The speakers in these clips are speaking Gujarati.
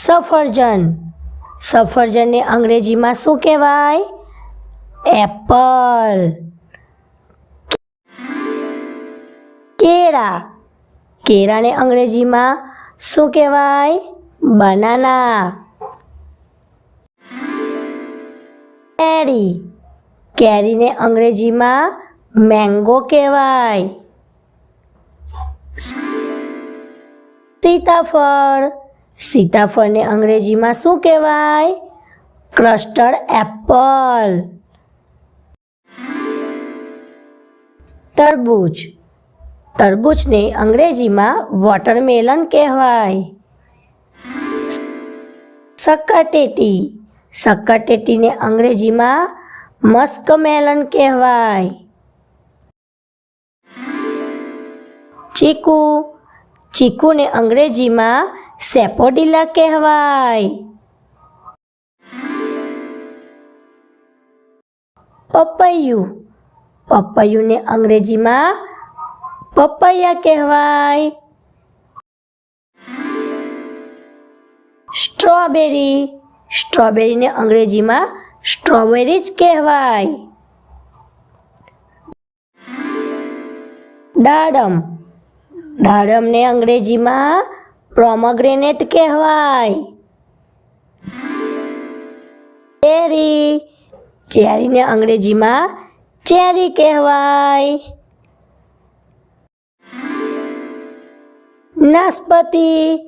સફરજન. સફરજનને અંગ્રેજીમાં શું કહેવાય? એપલ. કેળા. કેળાને અંગ્રેજીમાં શું કહેવાય? બનાના. કેરી. કેરીને અંગ્રેજીમાં મેંગો કહેવાય. સીતાફળ. સીતાફળને અંગ્રેજીમાં શું કહેવાય? ક્રસ્ટર્ડ એપલ. તરબૂચ. તરબૂચને અંગ્રેજીમાં વોટરમેલન કહેવાય. સક્કરટેટી. સક્કરટેટીને અંગ્રેજીમાં મસ્કમેલન કહેવાય. ચીકુ. ચીકુને અંગ્રેજીમાં સેપોડીલા કહેવાય. પપૈયું. પપૈયુંને અંગ્રેજીમાં પપૈયા કહેવાય. સ્ટ્રોબેરી. સ્ટ્રોબેરીને અંગ્રેજીમાં સ્ટ્રોબેરી જ કહેવાય. દાડમ. દાડમને અંગ્રેજીમાં પોમગ્રેનેટ કહેવાય. ચેરી. ચેરીને અંગ્રેજીમાં ચેરી કહેવાય. નાશપતિ.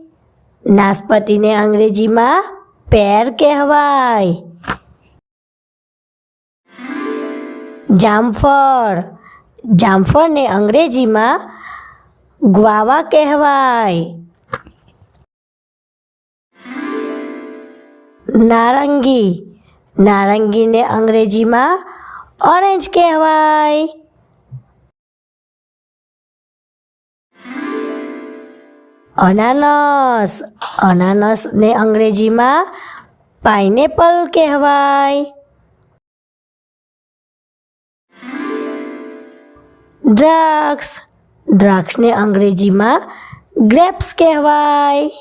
નાશપતિને અંગ્રેજીમાં પેર કહેવાય. જામફળ. જામફળને અંગ્રેજીમાં ગ્વાવા કહેવાય. નારંગી. નારંગીને અંગ્રેજીમાં ઓરેન્જ કહેવાય. અનાનસ. અનાનસને અંગ્રેજીમાં પાઇનેપલ કહેવાય. દ્રાક્ષ. દ્રાક્ષને અંગ્રેજીમાં ગ્રેપ્સ કહેવાય.